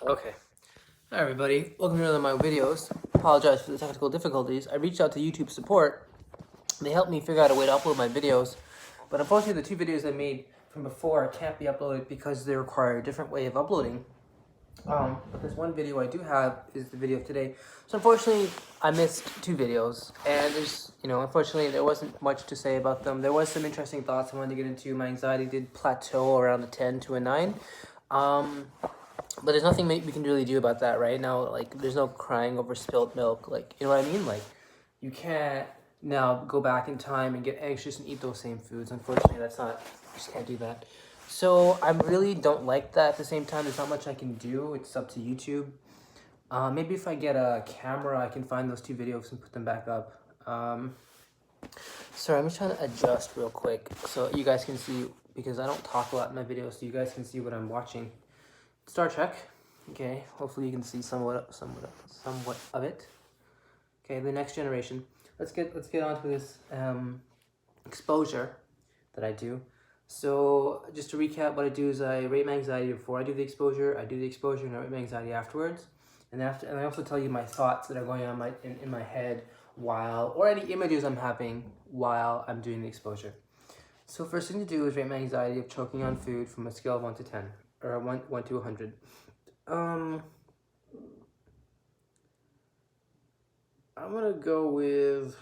Okay. Hi everybody, welcome to another of my videos. Apologize for the technical difficulties. I reached out to YouTube support. They helped me figure out a way to upload my videos, but unfortunately the two videos I made from before can't be uploaded because they require a different way of uploading. But this one video I do have is the video of today. So unfortunately, I missed two videos, and unfortunately there wasn't much to say about them. There was some interesting thoughts I wanted to get into. My anxiety did plateau around a 10 to a 9. But there's nothing we can really do about that right now. Like, there's no crying over spilled milk. Like, you know what I mean? Like, you can't now go back in time and get anxious and eat those same foods. Unfortunately, you just can't do that. So I really don't like that. At the same time, there's not much I can do. It's up to YouTube. Maybe if I get a camera, I can find those two videos and put them back up. Sorry, I'm just trying to adjust real quick so you guys can see, because I don't talk a lot in my videos, so you guys can see what I'm watching. Star Trek. Okay, hopefully you can see somewhat of it. Okay, The Next Generation. Let's get on to this exposure that I do. So just to recap, what I do is I rate my anxiety before I do the exposure. I do the exposure and I rate my anxiety afterwards. And I also tell you my thoughts that are going on in my head or any images I'm having while I'm doing the exposure. So first thing to do is rate my anxiety of choking on food from a scale of 1 to 10, or 1 to 100. I'm gonna go with,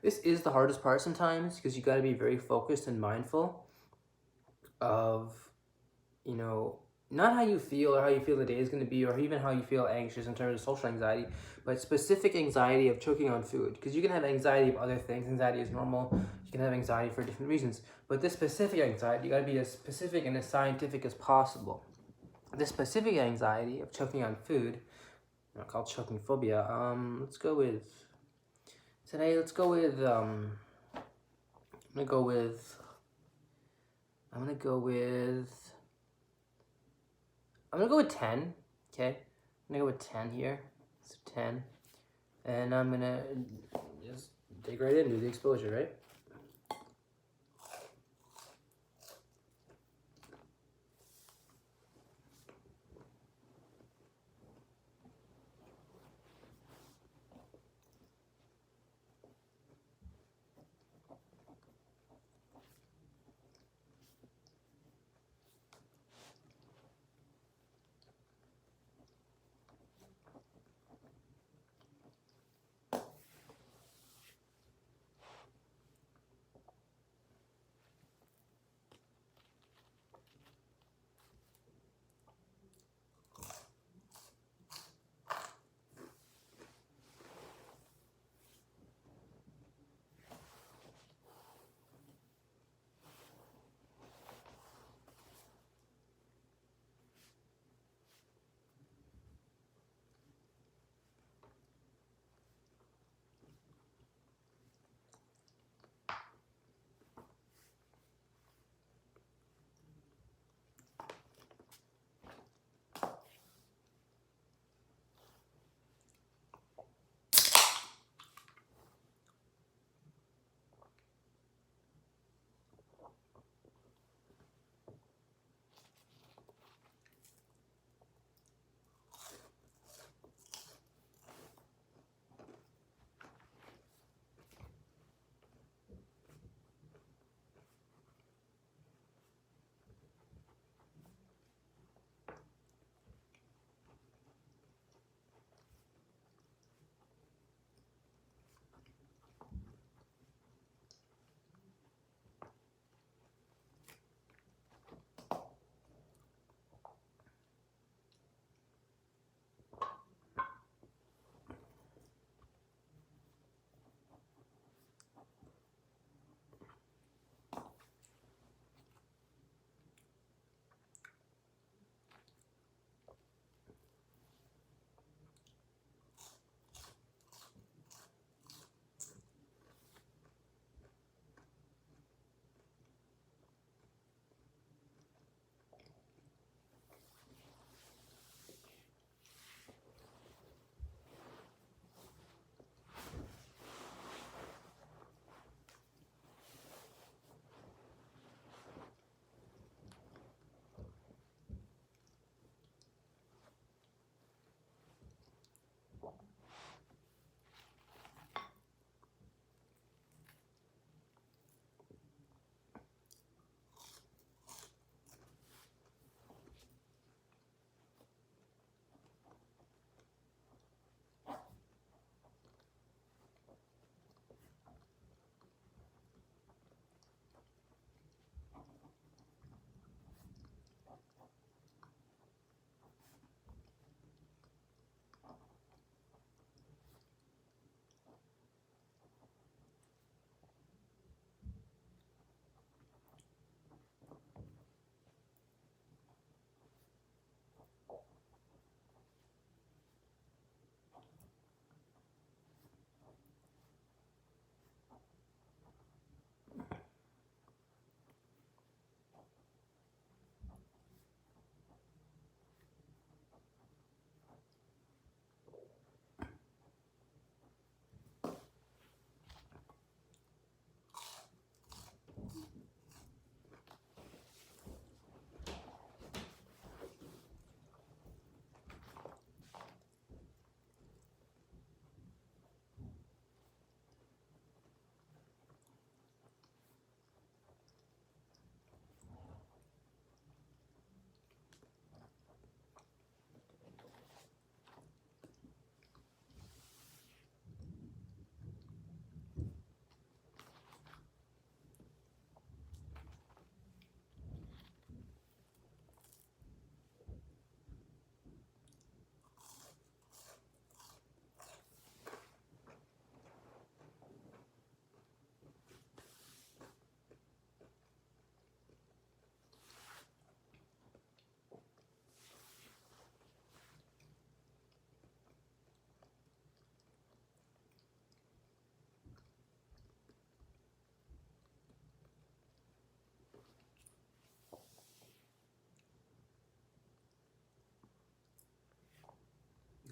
this is the hardest part sometimes, because you got to be very focused and mindful of, not how you feel or how you feel the day is going to be, or even how you feel anxious in terms of social anxiety, but specific anxiety of choking on food. Because you can have anxiety of other things. Anxiety is normal. You can have anxiety for different reasons. But this specific anxiety, you got to be as specific and as scientific as possible. This specific anxiety of choking on food, called choking phobia. Let's go with today. Let's go with I'm gonna go with 10. Okay, I'm gonna go with 10 here. So 10, and I'm gonna just dig right into the exposure, right?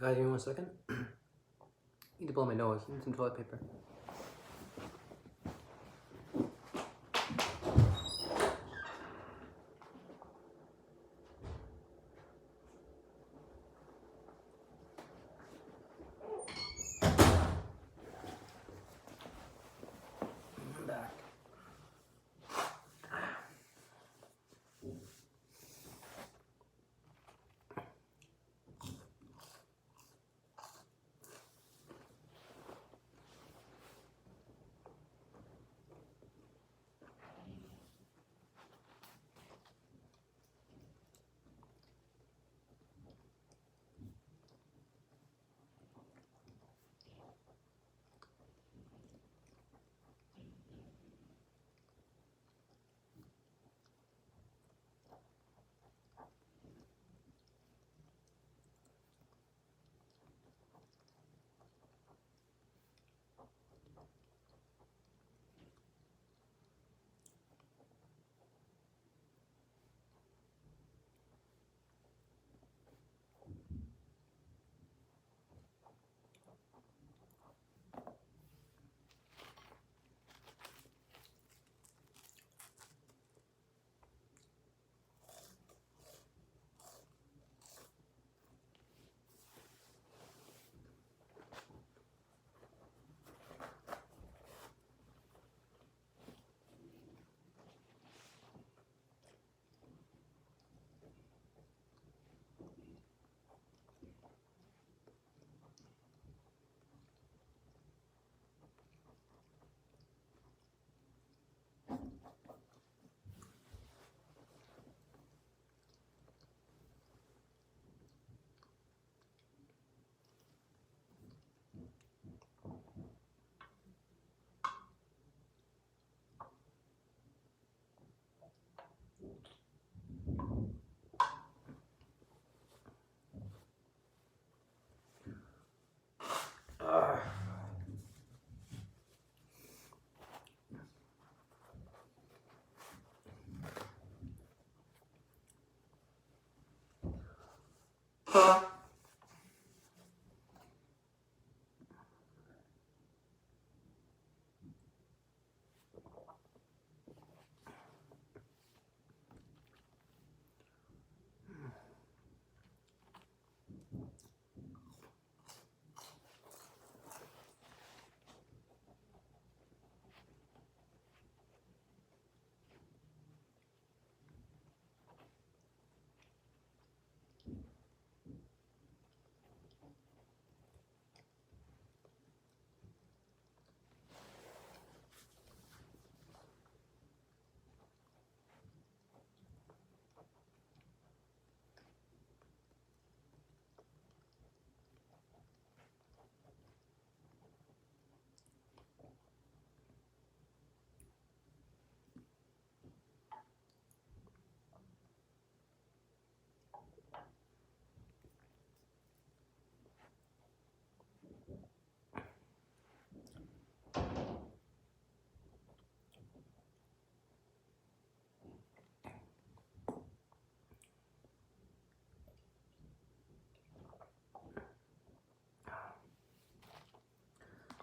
Guys, give me 1 second. I need to blow my nose. I need some toilet paper. I'm back.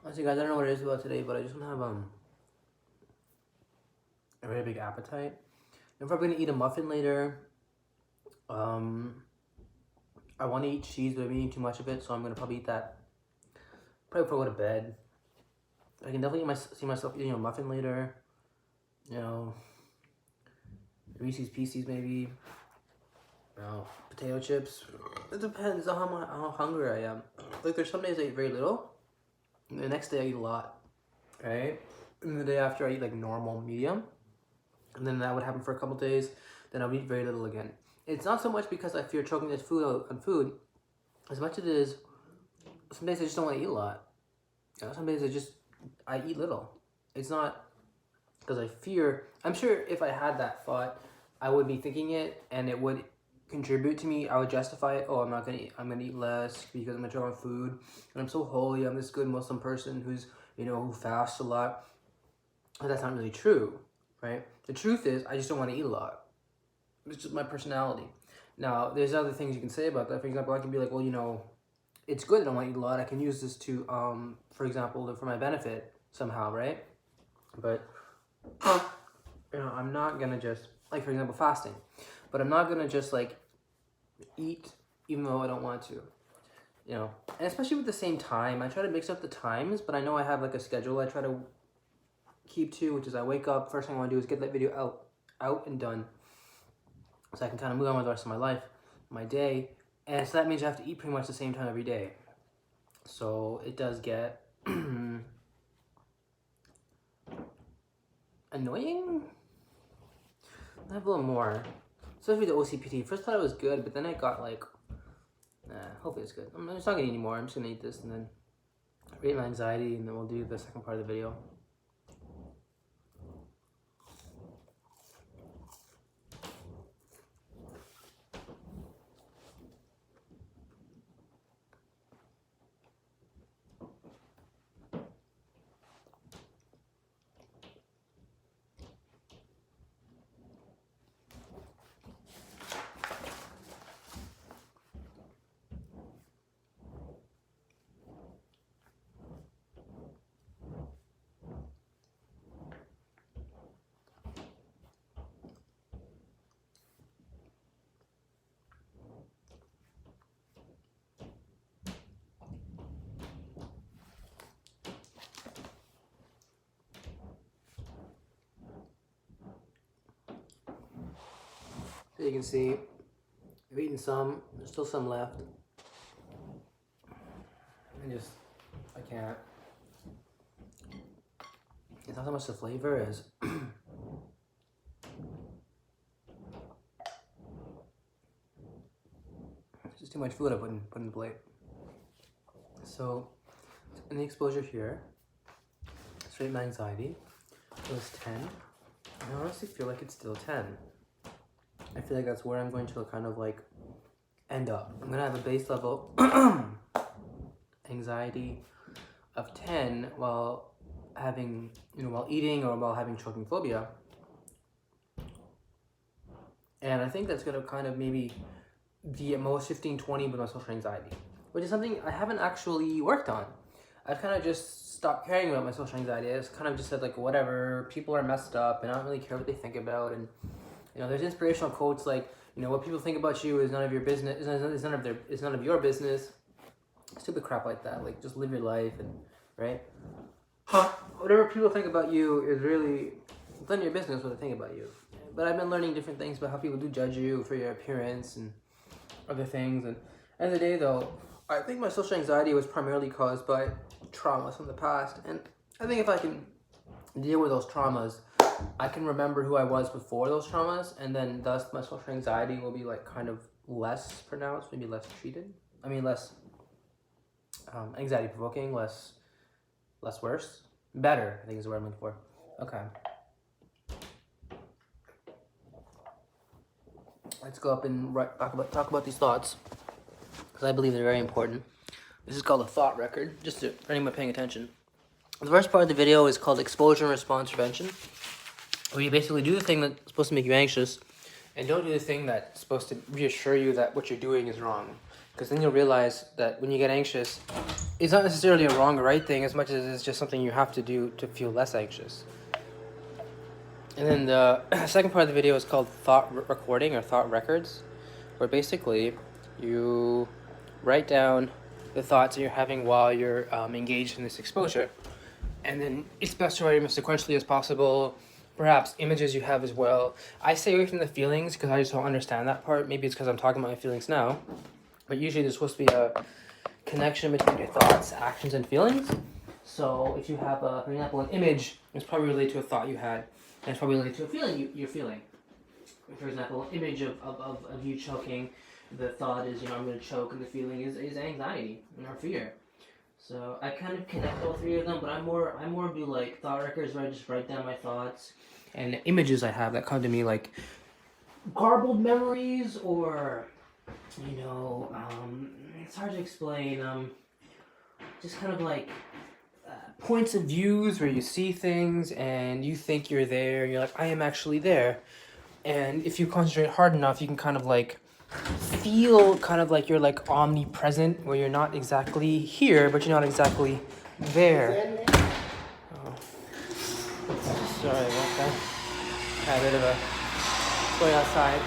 Honestly, guys, I don't know what it is about today, but I just don't have a very big appetite. I'm probably gonna eat a muffin later. I want to eat cheese, but I'm eating too much of it, so I'm gonna probably eat that. Probably before I go to bed. I can definitely see myself eating a muffin later. You know, Reese's Pieces maybe. You know, potato chips. It depends on how hungry I am. Like, there's some days I eat very little, and the next day I eat a lot, right? And the day after I eat like normal, medium, and then that would happen for a couple days. Then I would eat very little again. It's not so much because I fear choking this food on food, as much as it is. Some days I just don't want to eat a lot. You know, some days I eat little. It's not because I fear. I'm sure if I had that thought, I would be thinking it, and it would contribute to me. I would justify it. Oh, I'm not gonna eat. I'm gonna eat less because I'm gonna choke on food, and I'm so holy. I'm this good Muslim person who's, you know, who fasts a lot. But that's not really true, right? The truth is, I just don't want to eat a lot. It's just my personality. Now, there's other things you can say about that. For example, I can be like, well, you know, it's good that I don't want to eat a lot. I can use this to, for example, for my benefit somehow, right? But, you know, I'm not going to just, like, for example, fasting. But I'm not going to just, like, eat even though I don't want to. You know, and especially with the same time, I try to mix up the times, but I know I have, like, a schedule I try to keep to, which is I wake up, first thing I want to do is get that video out and done. So I can kind of move on with the rest of my life, my day. And so that means I have to eat pretty much the same time every day. So it does get annoying. I have a little more. Especially the OCPT. First I thought it was good, but then I got like, hopefully it's good. I'm just not gonna eat anymore. I'm just gonna eat this and then rate my anxiety, and then we'll do the second part of the video. So you can see, I've eaten some, there's still some left. I can't. It's not so much the flavor as it's just too much food I put in the plate. So, in the exposure here, straight my anxiety, it was 10. I honestly feel like it's still 10. I feel like that's where I'm going to kind of like end up. I'm gonna have a base level anxiety of 10 while having, while eating or while having choking phobia. And I think that's gonna kind of maybe be at most 15-20 with my social anxiety, which is something I haven't actually worked on. I've kind of just stopped caring about my social anxiety. I just kind of just said like, whatever, people are messed up and I don't really care what they think about. And there's inspirational quotes like, what people think about you is none of your business, is none of your business. Stupid crap like that. Like, just live your life, and right? Whatever people think about you is really none of your business what they think about you. But I've been learning different things about how people do judge you for your appearance and other things. And at the end of the day, though, I think my social anxiety was primarily caused by traumas from the past. And I think if I can deal with those traumas, I can remember who I was before those traumas, and then thus my social anxiety will be like kind of less pronounced, maybe less treated. I mean, less anxiety provoking, less worse. Better, I think is the word I'm looking for. Okay. Let's go up and talk about these thoughts, because I believe they're very important. This is called a thought record, just for anyone paying attention. The first part of the video is called exposure and response prevention, where you basically do the thing that's supposed to make you anxious and don't do the thing that's supposed to reassure you that what you're doing is wrong. Because then you'll realize that when you get anxious, it's not necessarily a wrong or right thing as much as it's just something you have to do to feel less anxious. And then the second part of the video is called thought recording or thought records, where basically you write down the thoughts that you're having while you're engaged in this exposure. And then it's best to write them as sequentially as possible, perhaps images you have as well. I stay away from the feelings because I just don't understand that part. Maybe it's because I'm talking about my feelings now. But usually there's supposed to be a connection between your thoughts, actions, and feelings. So if you have, for example, an image, it's probably related to a thought you had, and it's probably related to a feeling you're feeling. For example, an image of you choking, the thought is, I'm going to choke, and the feeling is anxiety or fear. So I kind of connect all three of them, but I more do like thought records where I just write down my thoughts and images I have that come to me, like garbled memories or it's hard to explain. Just kind of like points of views where you see things and you think you're there. You're like, I am actually there. And if you concentrate hard enough, you can kind of like feel kind of like you're like omnipresent, where you're not exactly here, but you're not exactly there. Oh. Sorry about that. Had a bit of a going outside.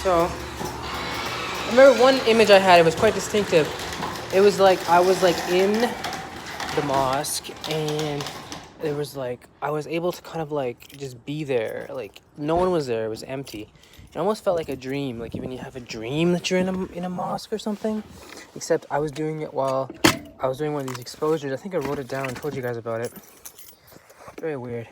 So I remember one image I had, it was quite distinctive. It was like I was like in the mosque, and it was like I was able to kind of like just be there. Like no one was there, it was empty. It almost felt like a dream, like even you have a dream that you're in a mosque or something. Except I was doing it while I was doing one of these exposures. I think I wrote it down and told you guys about it. Very weird.